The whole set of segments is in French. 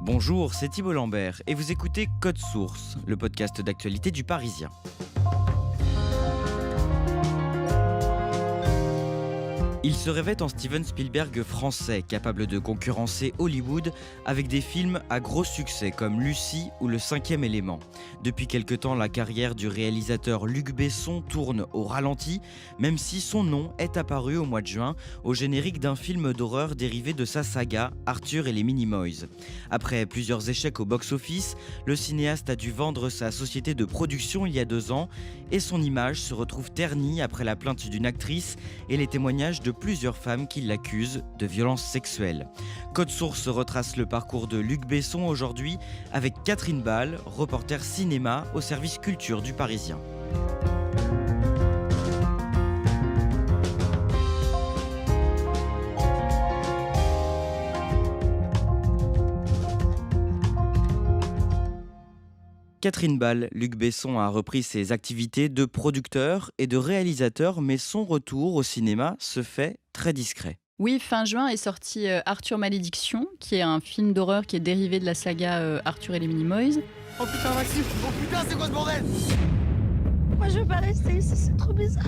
Bonjour, c'est Thibault Lambert et vous écoutez Code Source, le podcast d'actualité du Parisien. Il se rêvait en Steven Spielberg français, capable de concurrencer Hollywood avec des films à gros succès comme Lucie ou Le Cinquième Élément. Depuis quelque temps, la carrière du réalisateur Luc Besson tourne au ralenti, même si son nom est apparu au mois de juin au générique d'un film d'horreur dérivé de sa saga Arthur et les Minimoys. Après plusieurs échecs au box-office, le cinéaste a dû vendre sa société de production il y a 2 ans et son image se retrouve ternie après la plainte d'une actrice et les témoignages de plusieurs femmes qui l'accusent de violences sexuelles. Code Source retrace le parcours de Luc Besson aujourd'hui avec Catherine Ball, reporter cinéma au service culture du Parisien. Catherine Ball, Luc Besson a repris ses activités de producteur et de réalisateur, mais son retour au cinéma se fait très discret. Oui, fin juin est sorti Arthur Malédiction, qui est un film d'horreur qui est dérivé de la saga Arthur et les Minimoys. Oh putain Maxime, oh putain c'est quoi ce bordel? Moi je veux pas rester ici, c'est trop bizarre.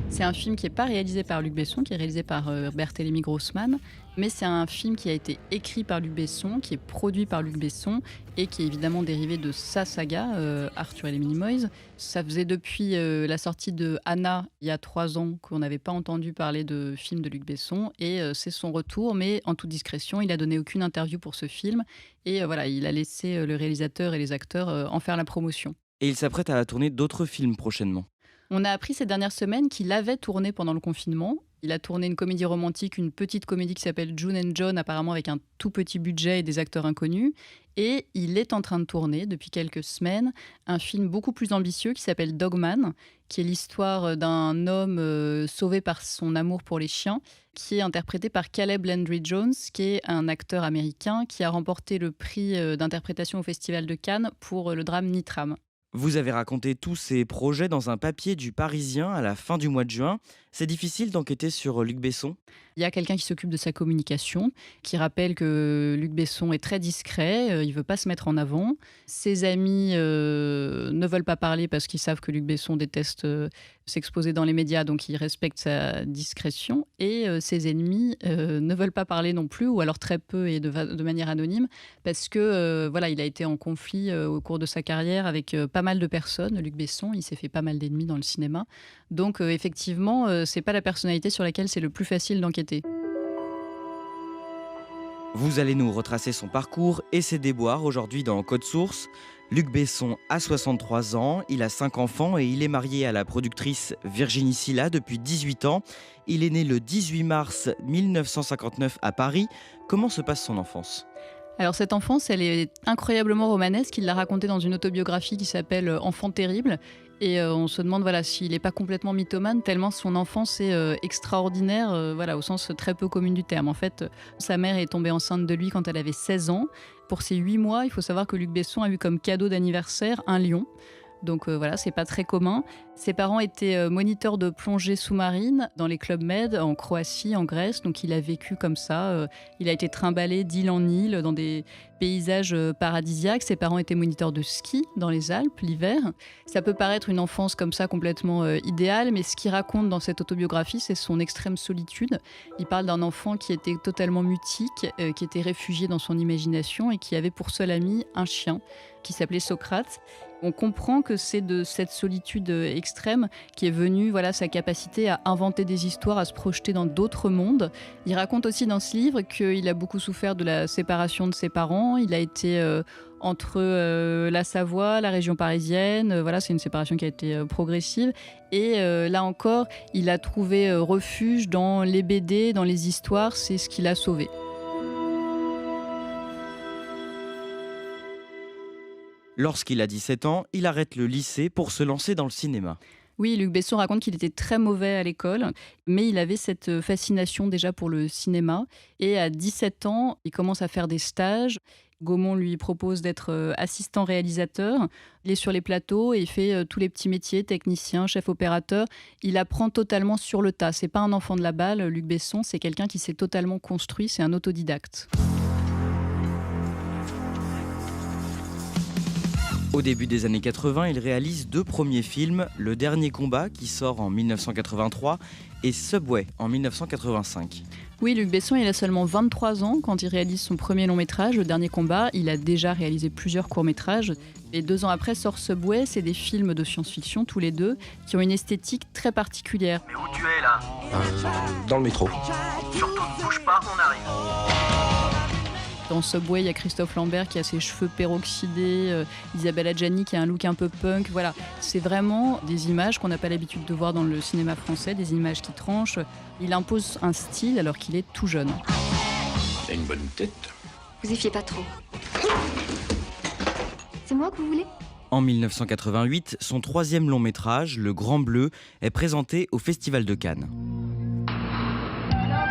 C'est un film qui n'est pas réalisé par Luc Besson, qui est réalisé par Barthélemy Grossman, mais c'est un film qui a été écrit par Luc Besson, qui est produit par Luc Besson et qui est évidemment dérivé de sa saga, Arthur et les Minimoys. Ça faisait depuis la sortie de Anna, il y a 3 ans, qu'on n'avait pas entendu parler de film de Luc Besson et c'est son retour, mais en toute discrétion, il n'a donné aucune interview pour ce film et voilà, il a laissé le réalisateur et les acteurs en faire la promotion. Et il s'apprête à tourner d'autres films prochainement. On a appris ces dernières semaines qu'il avait tourné pendant le confinement. Il a tourné une comédie romantique, une petite comédie qui s'appelle June and John, apparemment avec un tout petit budget et des acteurs inconnus. Et il est en train de tourner, depuis quelques semaines, un film beaucoup plus ambitieux qui s'appelle Dogman, qui est l'histoire d'un homme sauvé par son amour pour les chiens, qui est interprété par Caleb Landry Jones, qui est un acteur américain qui a remporté le prix d'interprétation au Festival de Cannes pour le drame Nitram. Vous avez raconté tous ces projets dans un papier du Parisien à la fin du mois de juin. C'est difficile d'enquêter sur Luc Besson ? Il y a quelqu'un qui s'occupe de sa communication, qui rappelle que Luc Besson est très discret, il ne veut pas se mettre en avant. Ses amis ne veulent pas parler parce qu'ils savent que Luc Besson déteste s'exposer dans les médias, donc il respecte sa discrétion. Et ses ennemis ne veulent pas parler non plus, ou alors très peu et de manière anonyme, parce que voilà, il a été en conflit au cours de sa carrière avec pas mal de personnes. Luc Besson, il s'est fait pas mal d'ennemis dans le cinéma. Donc effectivement, c'est pas la personnalité sur laquelle c'est le plus facile d'enquêter. Vous allez nous retracer son parcours et ses déboires aujourd'hui dans Code Source. Luc Besson a 63 ans, il a 5 enfants et il est marié à la productrice Virginie Silla depuis 18 ans. Il est né le 18 mars 1959 à Paris. Comment se passe son enfance ? Alors cette enfance, elle est incroyablement romanesque. Il l'a racontée dans une autobiographie qui s'appelle Enfant terrible. Et on se demande voilà, s'il n'est pas complètement mythomane, tellement son enfance est extraordinaire, voilà, au sens très peu commun du terme. En fait, sa mère est tombée enceinte de lui quand elle avait 16 ans. Pour ses 8 mois, il faut savoir que Luc Besson a eu comme cadeau d'anniversaire un lion. Donc voilà, c'est pas très commun. Ses parents étaient moniteurs de plongée sous-marine dans les clubs Med en Croatie, en Grèce. Donc il a vécu comme ça. Il a été trimballé d'île en île dans des paysages paradisiaques. Ses parents étaient moniteurs de ski dans les Alpes l'hiver. Ça peut paraître une enfance comme ça complètement idéale, mais ce qu'il raconte dans cette autobiographie, c'est son extrême solitude. Il parle d'un enfant qui était totalement mutique, qui était réfugié dans son imagination et qui avait pour seul ami un chien qui s'appelait Socrate. On comprend que c'est de cette solitude extrême qui est venue voilà, sa capacité à inventer des histoires, à se projeter dans d'autres mondes. Il raconte aussi dans ce livre qu'il a beaucoup souffert de la séparation de ses parents. Il a été entre la Savoie, la région parisienne. Voilà, c'est une séparation qui a été progressive. Et là encore, il a trouvé refuge dans les BD, dans les histoires. C'est ce qui l'a sauvé. Lorsqu'il a 17 ans, il arrête le lycée pour se lancer dans le cinéma. Oui, Luc Besson raconte qu'il était très mauvais à l'école, mais il avait cette fascination déjà pour le cinéma. Et à 17 ans, il commence à faire des stages. Gaumont lui propose d'être assistant réalisateur. Il est sur les plateaux et il fait tous les petits métiers, technicien, chef opérateur. Il apprend totalement sur le tas. C'est pas un enfant de la balle, Luc Besson, c'est quelqu'un qui s'est totalement construit, c'est un autodidacte. Au début des années 80, il réalise 2 premiers films, Le Dernier Combat qui sort en 1983 et Subway en 1985. Oui, Luc Besson, il a seulement 23 ans quand il réalise son premier long métrage, Le Dernier Combat. Il a déjà réalisé plusieurs courts métrages. Et 2 ans après sort Subway, c'est des films de science-fiction, tous les deux, qui ont une esthétique très particulière. Mais où tu es là? Dans le métro. Surtout ne bouge pas, on arrive. Dans Subway, il y a Christophe Lambert qui a ses cheveux peroxydés, Isabelle Adjani qui a un look un peu punk. Voilà, c'est vraiment des images qu'on n'a pas l'habitude de voir dans le cinéma français, des images qui tranchent. Il impose un style alors qu'il est tout jeune. T'as une bonne tête. Vous y fiez pas trop. C'est moi que vous voulez? En 1988, son 3e long métrage, Le Grand Bleu, est présenté au Festival de Cannes. La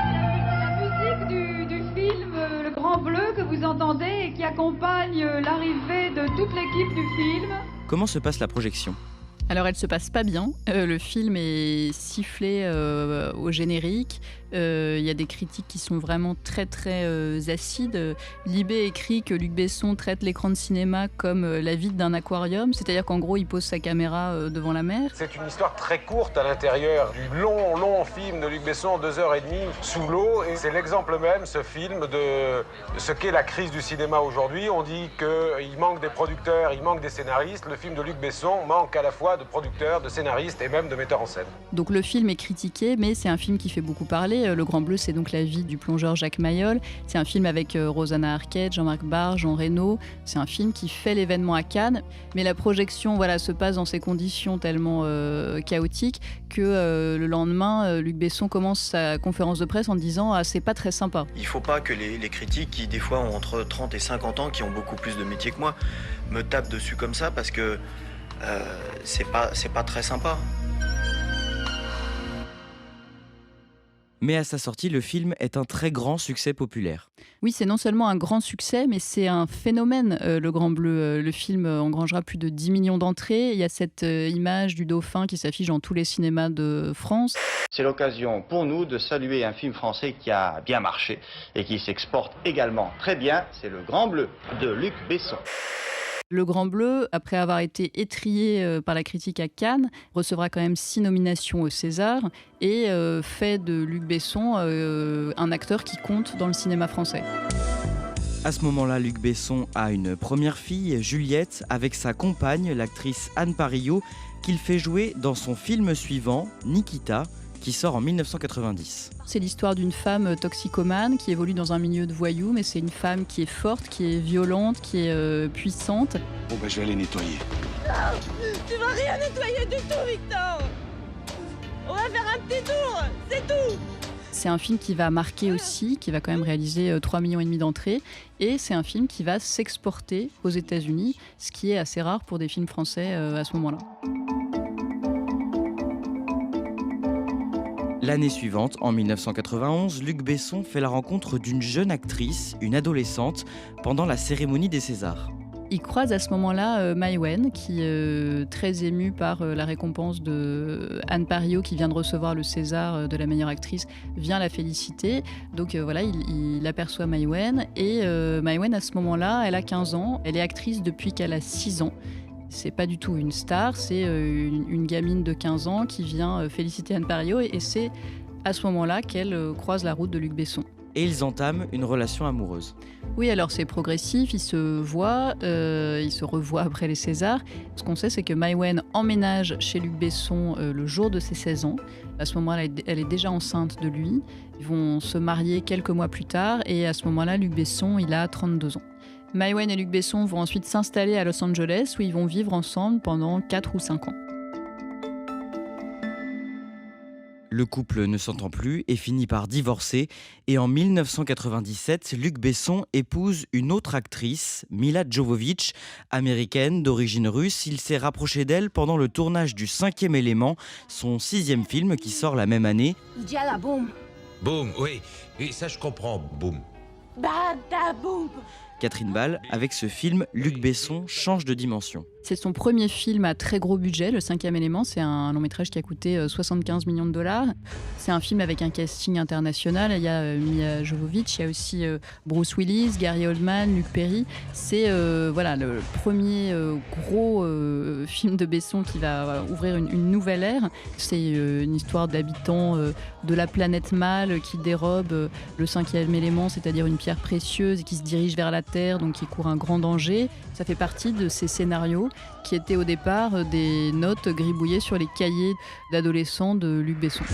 musique du film Le Grand Bleu que vous entendez et qui accompagne l'arrivée de toute l'équipe du film. Comment se passe la projection ? Alors elle se passe pas bien, le film est sifflé au générique, il y a des critiques qui sont vraiment très acides. Libé écrit que Luc Besson traite l'écran de cinéma comme la vide d'un aquarium, c'est-à-dire qu'en gros il pose sa caméra devant la mer. C'est une histoire très courte à l'intérieur du long film de Luc Besson, 2h30 sous l'eau, et c'est l'exemple même, ce film, de ce qu'est la crise du cinéma aujourd'hui. On dit qu'il manque des producteurs, il manque des scénaristes. Le film de Luc Besson manque à la fois de producteurs, de scénaristes et même de metteurs en scène. Donc le film est critiqué, mais c'est un film qui fait beaucoup parler. Le Grand Bleu, c'est donc la vie du plongeur Jacques Mayol. C'est un film avec Rosanna Arquette, Jean-Marc Barr, Jean Reno. C'est un film qui fait l'événement à Cannes, mais la projection se passe dans ces conditions tellement chaotiques que le lendemain, Luc Besson commence sa conférence de presse en disant « Ah, c'est pas très sympa ». Il faut pas que les critiques qui, des fois, ont entre 30 et 50 ans, qui ont beaucoup plus de métier que moi, me tapent dessus comme ça parce que c'est pas très sympa. Mais à sa sortie, le film est un très grand succès populaire. Oui, c'est non seulement un grand succès, mais c'est un phénomène, Le Grand Bleu. Le film engrangera plus de 10 millions d'entrées. Il y a cette image du dauphin qui s'affiche dans tous les cinémas de France. C'est l'occasion pour nous de saluer un film français qui a bien marché et qui s'exporte également très bien. C'est Le Grand Bleu de Luc Besson. Le Grand Bleu, après avoir été étrillé par la critique à Cannes, recevra quand même 6 nominations au César et fait de Luc Besson un acteur qui compte dans le cinéma français. À ce moment-là, Luc Besson a une première fille, Juliette, avec sa compagne, l'actrice Anne Parillot, qu'il fait jouer dans son film suivant, Nikita, qui sort en 1990. C'est l'histoire d'une femme toxicomane qui évolue dans un milieu de voyous, mais c'est une femme qui est forte, qui est violente, qui est puissante. Bon je vais aller nettoyer. Non, tu vas rien nettoyer du tout, Victor. On va faire un petit tour, c'est tout. C'est un film qui va marquer aussi, qui va quand même réaliser 3,5 millions d'entrées. Et c'est un film qui va s'exporter aux États-Unis, ce qui est assez rare pour des films français à ce moment-là. L'année suivante, en 1991, Luc Besson fait la rencontre d'une jeune actrice, une adolescente, pendant la cérémonie des Césars. Il croise à ce moment-là Mai Wen, qui est très émue par la récompense de Anne Parillot, qui vient de recevoir le César de la meilleure actrice, vient la féliciter. Donc il aperçoit Mai Wen. Et Mai Wen, à ce moment-là, elle a 15 ans. Elle est actrice depuis qu'elle a 6 ans. C'est pas du tout une star, c'est une gamine de 15 ans qui vient féliciter Anne Parillot et c'est à ce moment-là qu'elle croise la route de Luc Besson. Et ils entament une relation amoureuse. Oui, alors c'est progressif, ils se voient, ils se revoient après les Césars. Ce qu'on sait, c'est que Mai Wen emménage chez Luc Besson le jour de ses 16 ans. À ce moment-là, elle est déjà enceinte de lui. Ils vont se marier quelques mois plus tard et à ce moment-là, Luc Besson, il a 32 ans. Mai Wen et Luc Besson vont ensuite s'installer à Los Angeles où ils vont vivre ensemble pendant 4 ou 5 ans. Le couple ne s'entend plus et finit par divorcer. Et en 1997, Luc Besson épouse une autre actrice, Milla Jovovich, américaine d'origine russe. Il s'est rapproché d'elle pendant le tournage du 5e élément, son 6e film qui sort la même année. Boum, oui, ça je comprends, boum. Bada boum. Catherine Ball, avec ce film, Luc Besson change de dimension. C'est son premier film à très gros budget, Le Cinquième élément. C'est un long métrage qui a coûté 75 millions de dollars. C'est un film avec un casting international. Il y a Mia Jovovich, il y a aussi Bruce Willis, Gary Oldman, Luc Perry. C'est le premier gros film de Besson qui va ouvrir une nouvelle ère. C'est une histoire d'habitants de la planète Mâle qui dérobent le cinquième élément, c'est-à-dire une pierre précieuse, et qui se dirige vers la Terre, donc qui court un grand danger. Ça fait partie de ces scénarios qui étaient au départ des notes gribouillées sur les cahiers d'adolescents de Luc Besson.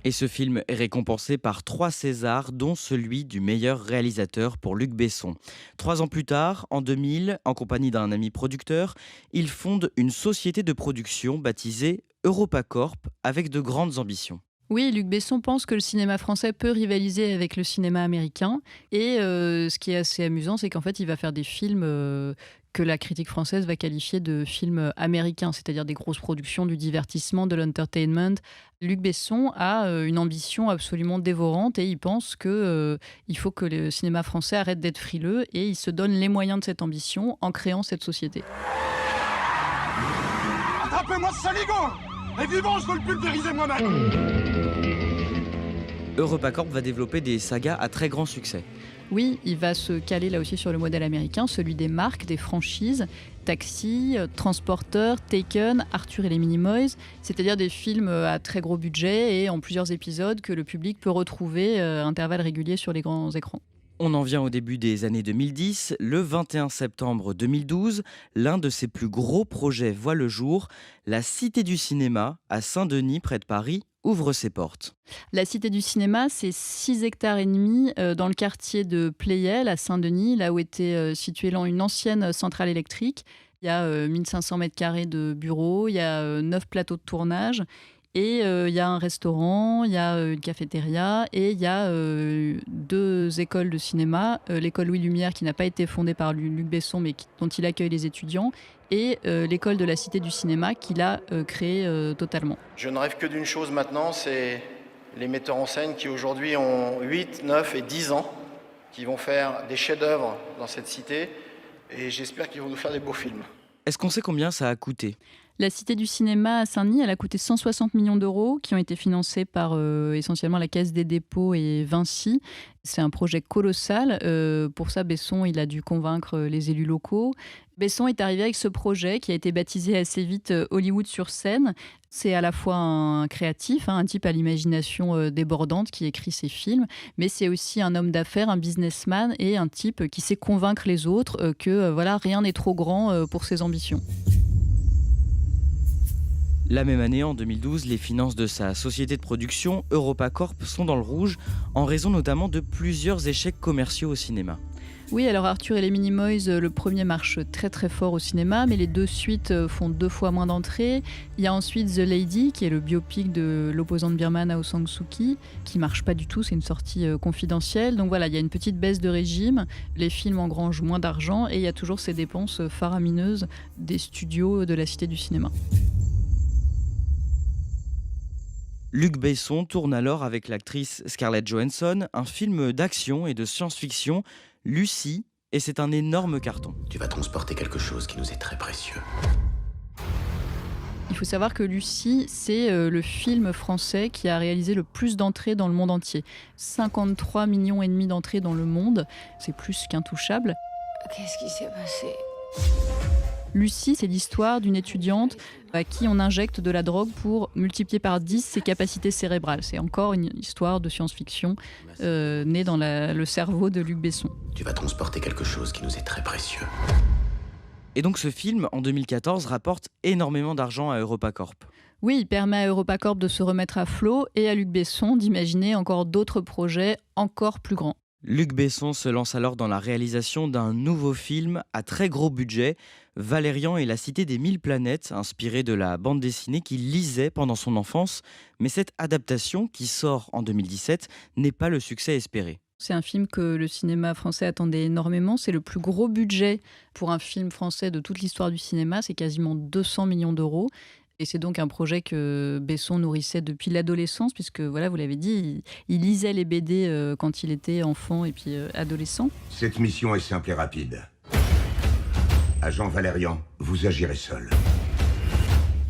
Et ce film est récompensé par 3 Césars, dont celui du meilleur réalisateur pour Luc Besson. 3 ans plus tard, en 2000, en compagnie d'un ami producteur, il fonde une société de production baptisée EuropaCorp avec de grandes ambitions. Oui, Luc Besson pense que le cinéma français peut rivaliser avec le cinéma américain. Et ce qui est assez amusant, c'est qu'en fait, il va faire des films que la critique française va qualifier de films américains, c'est-à-dire des grosses productions, du divertissement, de l'entertainment. Luc Besson a une ambition absolument dévorante et il pense qu'il faut que le cinéma français arrête d'être frileux et il se donne les moyens de cette ambition en créant cette société. Attrapez-moi ce saligo! Et vivant, je veux le pulvériser moi-même! EuropaCorp va développer des sagas à très grand succès. Oui, il va se caler là aussi sur le modèle américain, celui des marques, des franchises, Taxi, Transporteur, Taken, Arthur et les Minimoys, c'est-à-dire des films à très gros budget et en plusieurs épisodes que le public peut retrouver à intervalles réguliers sur les grands écrans. On en vient au début des années 2010. Le 21 septembre 2012, l'un de ses plus gros projets voit le jour. La Cité du cinéma, à Saint-Denis, près de Paris, ouvre ses portes. La Cité du cinéma, c'est 6,5 hectares dans le quartier de Pleyel, à Saint-Denis, là où était située une ancienne centrale électrique. Il y a 1500 mètres carrés de bureaux, il y a 9 plateaux de tournage. Et il y a un restaurant, il y a une cafétéria et il y a 2 écoles de cinéma. L'école Louis Lumière qui n'a pas été fondée par Luc Besson mais dont il accueille les étudiants et l'école de la Cité du cinéma qu'il a créée totalement. Je ne rêve que d'une chose maintenant, c'est les metteurs en scène qui aujourd'hui ont 8, 9 et 10 ans, qui vont faire des chefs-d'œuvre dans cette cité et j'espère qu'ils vont nous faire des beaux films. Est-ce qu'on sait combien ça a coûté ? La Cité du cinéma à Saint-Denis, elle a coûté 160 millions d'euros qui ont été financés par essentiellement la Caisse des dépôts et Vinci. C'est un projet colossal. Pour ça, Besson, il a dû convaincre les élus locaux. Besson est arrivé avec ce projet qui a été baptisé assez vite Hollywood sur scène. C'est à la fois un créatif, un type à l'imagination débordante qui écrit ses films, mais c'est aussi un homme d'affaires, un businessman et un type qui sait convaincre les autres que rien n'est trop grand pour ses ambitions. La même année, en 2012, les finances de sa société de production, EuropaCorp, sont dans le rouge, en raison notamment de plusieurs échecs commerciaux au cinéma. Oui, alors Arthur et les Minimoys, le premier marche très très fort au cinéma, mais les 2 suites font 2 fois moins d'entrées. Il y a ensuite The Lady, qui est le biopic de l'opposante birmane Aung San Suu Kyi, qui marche pas du tout, c'est une sortie confidentielle. Donc voilà, il y a une petite baisse de régime, les films engrangent moins d'argent et il y a toujours ces dépenses faramineuses des studios de la Cité du cinéma. Luc Besson tourne alors avec l'actrice Scarlett Johansson un film d'action et de science-fiction, Lucy, et c'est un énorme carton. Tu vas transporter quelque chose qui nous est très précieux. Il faut savoir que Lucy, c'est le film français qui a réalisé le plus d'entrées dans le monde entier. 53,5 millions d'entrées dans le monde, c'est plus qu'intouchable. Qu'est-ce qui s'est passé ? Lucy, c'est l'histoire d'une étudiante à qui on injecte de la drogue pour multiplier par 10 ses capacités cérébrales. C'est encore une histoire de science-fiction née dans le cerveau de Luc Besson. Tu vas transporter quelque chose qui nous est très précieux. Et donc ce film, en 2014, rapporte énormément d'argent à EuropaCorp. Oui, il permet à EuropaCorp de se remettre à flot et à Luc Besson d'imaginer encore d'autres projets encore plus grands. Luc Besson se lance alors dans la réalisation d'un nouveau film à très gros budget, Valérian et la Cité des 1000 planètes, inspiré de la bande dessinée qu'il lisait pendant son enfance. Mais cette adaptation, qui sort en 2017, n'est pas le succès espéré. C'est un film que le cinéma français attendait énormément. C'est le plus gros budget pour un film français de toute l'histoire du cinéma. C'est quasiment 200 millions d'euros. Et c'est donc un projet que Besson nourrissait depuis l'adolescence, puisque voilà, vous l'avez dit, il lisait les BD quand il était enfant et puis adolescent. Cette mission est simple et rapide. Agent Valérian, vous agirez seul.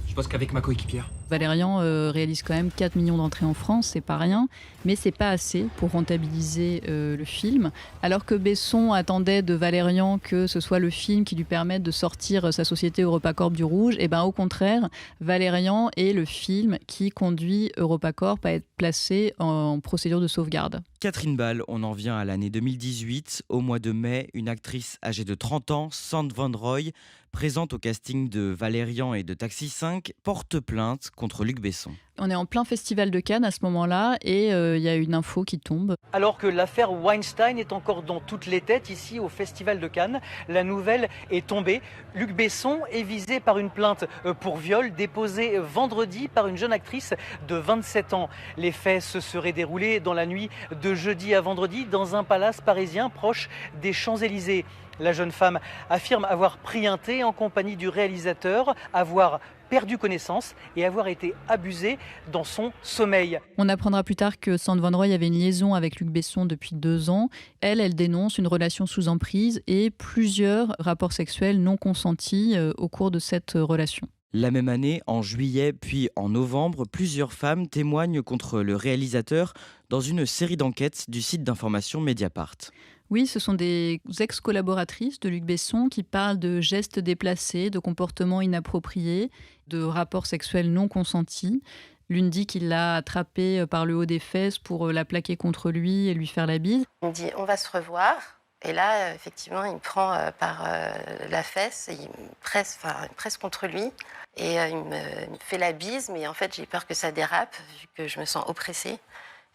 Je pense qu'avec ma coéquipière. Valérian réalise quand même 4 millions d'entrées en France, c'est pas rien, mais c'est pas assez pour rentabiliser le film. Alors que Besson attendait de Valérian que ce soit le film qui lui permette de sortir sa société EuropaCorp du rouge, et ben au contraire, Valérian est le film qui conduit EuropaCorp à être placé en procédure de sauvegarde. Catherine Ball, on en vient à l'année 2018. Au mois de mai, une actrice âgée de 30 ans, Sand Van Roy, présente au casting de Valérian et de Taxi 5, porte plainte contre Luc Besson. On est en plein festival de Cannes à ce moment-là et il y a une info qui tombe. Alors que l'affaire Weinstein est encore dans toutes les têtes ici au festival de Cannes, la nouvelle est tombée. Luc Besson est visé par une plainte pour viol déposée vendredi par une jeune actrice de 27 ans. Les faits se seraient déroulés dans la nuit de jeudi à vendredi dans un palace parisien proche des Champs-Élysées. La jeune femme affirme avoir pris un thé en compagnie du réalisateur, avoir perdu connaissance et avoir été abusée dans son sommeil. On apprendra plus tard que Sand Van Roy avait une liaison avec Luc Besson depuis 2 ans. Elle dénonce une relation sous emprise et plusieurs rapports sexuels non consentis au cours de cette relation. La même année, en juillet puis en novembre, plusieurs femmes témoignent contre le réalisateur dans une série d'enquêtes du site d'information Mediapart. Oui, ce sont des ex-collaboratrices de Luc Besson qui parlent de gestes déplacés, de comportements inappropriés, de rapports sexuels non consentis. L'une dit qu'il l'a attrapée par le haut des fesses pour la plaquer contre lui et lui faire la bise. Il me dit « on va se revoir ». Et là, effectivement, il me prend par la fesse, et il me presse contre lui. Et il me fait la bise, mais en fait, j'ai peur que ça dérape, vu que je me sens oppressée.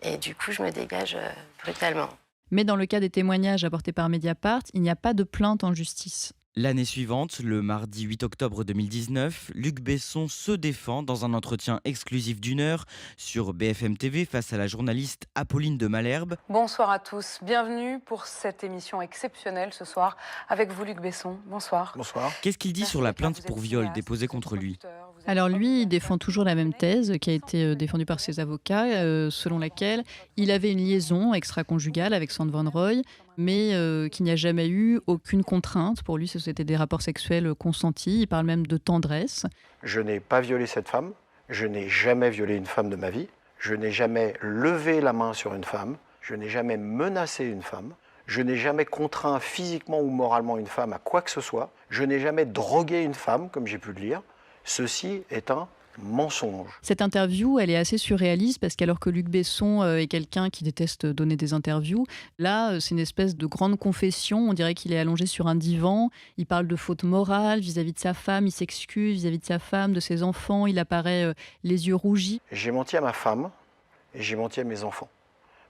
Et du coup, je me dégage brutalement. Mais dans le cas des témoignages apportés par Mediapart, il n'y a pas de plainte en justice. L'année suivante, le mardi 8 octobre 2019, Luc Besson se défend dans un entretien exclusif d'1 heure sur BFM TV face à la journaliste Apolline de Malherbe. Bonsoir à tous, bienvenue pour cette émission exceptionnelle ce soir avec vous Luc Besson. Bonsoir. Bonsoir. Qu'est-ce qu'il dit sur la plainte pour viol déposée contre lui ? Alors lui, il défend toujours la même thèse qui a été défendue par ses avocats, selon laquelle il avait une liaison extra-conjugale avec Sand Van Roy, mais qu'il n'y a jamais eu aucune contrainte. Pour lui, c'était des rapports sexuels consentis. Il parle même de tendresse. Je n'ai pas violé cette femme. Je n'ai jamais violé une femme de ma vie. Je n'ai jamais levé la main sur une femme. Je n'ai jamais menacé une femme. Je n'ai jamais contraint physiquement ou moralement une femme à quoi que ce soit. Je n'ai jamais drogué une femme, comme j'ai pu le lire. Ceci est un mensonge. Cette interview, elle est assez surréaliste parce qu'alors que Luc Besson est quelqu'un qui déteste donner des interviews, là, c'est une espèce de grande confession. On dirait qu'il est allongé sur un divan. Il parle de faute morale vis-à-vis de sa femme. Il s'excuse vis-à-vis de sa femme, de ses enfants. Il apparaît les yeux rougis. J'ai menti à ma femme et j'ai menti à mes enfants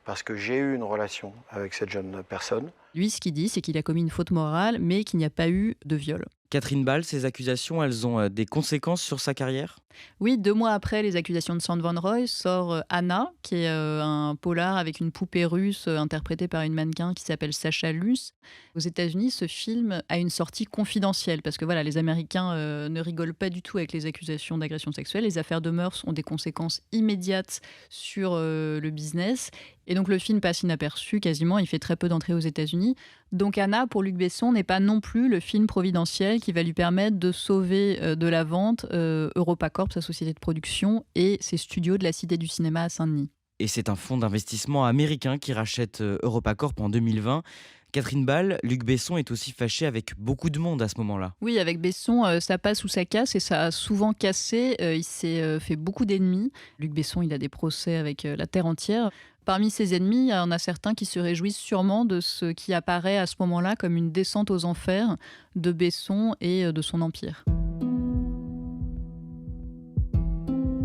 parce que j'ai eu une relation avec cette jeune personne. Lui, ce qu'il dit, c'est qu'il a commis une faute morale, mais qu'il n'y a pas eu de viol. Catherine Ball, ces accusations, elles ont des conséquences sur sa carrière ? Oui, 2 mois après les accusations de Sand Van Roy, sort Anna, qui est un polar avec une poupée russe interprétée par une mannequin qui s'appelle Sacha Luce. Aux États-Unis, ce film a une sortie confidentielle parce que voilà, les Américains ne rigolent pas du tout avec les accusations d'agression sexuelle. Les affaires de mœurs ont des conséquences immédiates sur le business. Et donc le film passe inaperçu quasiment, il fait très peu d'entrées aux États-Unis. Donc Anna, pour Luc Besson, n'est pas non plus le film providentiel qui va lui permettre de sauver de la vente EuropaCorp, sa société de production, et ses studios de la Cité du Cinéma à Saint-Denis. Et c'est un fonds d'investissement américain qui rachète EuropaCorp en 2020. Catherine Ball, Luc Besson est aussi fâché avec beaucoup de monde à ce moment-là. Oui, avec Besson, ça passe ou ça casse et ça a souvent cassé. Il s'est fait beaucoup d'ennemis. Luc Besson, il a des procès avec la terre entière. Parmi ses ennemis, il y en a certains qui se réjouissent sûrement de ce qui apparaît à ce moment-là comme une descente aux enfers de Besson et de son empire.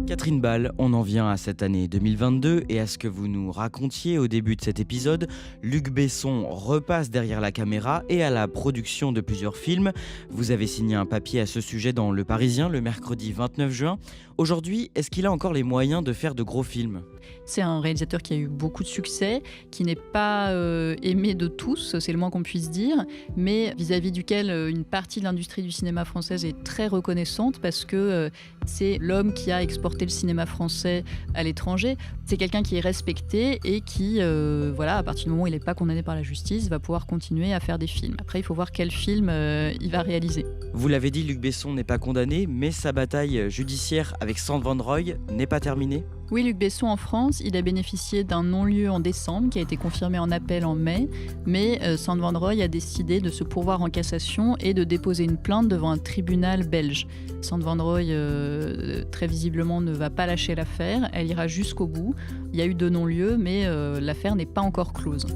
Catherine Ball, on en vient à cette année 2022 et à ce que vous nous racontiez au début de cet épisode. Luc Besson repasse derrière la caméra et à la production de plusieurs films. Vous avez signé un papier à ce sujet dans Le Parisien le mercredi 29 juin. Aujourd'hui, est-ce qu'il a encore les moyens de faire de gros films ? C'est un réalisateur qui a eu beaucoup de succès, qui n'est pas aimé de tous, c'est le moins qu'on puisse dire, mais vis-à-vis duquel une partie de l'industrie du cinéma française est très reconnaissante parce que c'est l'homme qui a exporté le cinéma français à l'étranger. C'est quelqu'un qui est respecté et qui, à partir du moment où il n'est pas condamné par la justice, va pouvoir continuer à faire des films. Après, il faut voir quel film il va réaliser. Vous l'avez dit, Luc Besson n'est pas condamné, mais sa bataille judiciaire avec Sander Van Roy n'est pas terminée. Oui, Luc Besson en France, il a bénéficié d'un non-lieu en décembre qui a été confirmé en appel en mai, mais Sander Van Roy a décidé de se pourvoir en cassation et de déposer une plainte devant un tribunal belge. Sander Van Roy, très visiblement, ne va pas lâcher l'affaire, elle ira jusqu'au bout. Il y a eu 2 non-lieux, mais l'affaire n'est pas encore close.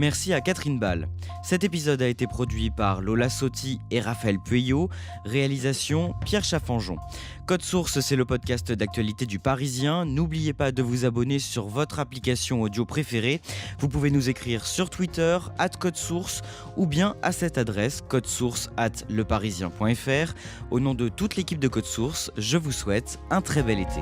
Merci à Catherine Ball. Cet épisode a été produit par Lola Sotti et Raphaël Pueyo. Réalisation Pierre Chaffanjon. Code Source, c'est le podcast d'actualité du Parisien. N'oubliez pas de vous abonner sur votre application audio préférée. Vous pouvez nous écrire sur Twitter @codesource ou bien à cette adresse codesource@leparisien.fr. Au nom de toute l'équipe de Code Source, je vous souhaite un très bel été.